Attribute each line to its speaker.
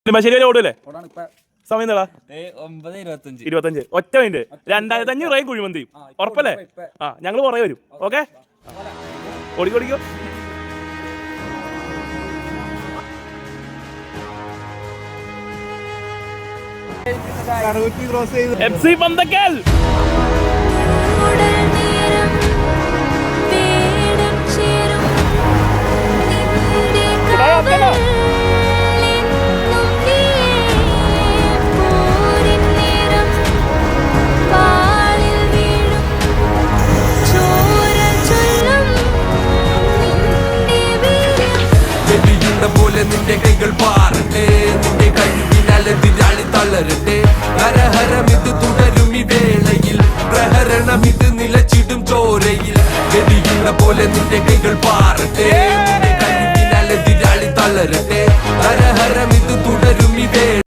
Speaker 1: നെടുമ്പാശ്ശേരി ഓടല്ലേ? സമയം 9:25. ഒറ്റ മിനിറ്റ്. 2500 കുഴിമന്തിയും ഉറപ്പല്ലേ? ഞങ്ങൾ പുറകെ വരും. ഓക്കെ, ഓടിക്കോടിക്കോ. FC പന്തക്കൽ.
Speaker 2: പോലെ നിന്റെ കൈകൾ പാറട്ടെ, നിന്റെ കഴിവിനാൽ എതിരാളി തളരട്ടെ. ഹരഹരം ഇത് തുടരും ഈ വേളയിൽ, പ്രഹരണം ഇത് നിലച്ചിടും ചോരയിൽ. ഗതിയുള്ള പോലെ നിന്റെ കൈകൾ പാറട്ടെ.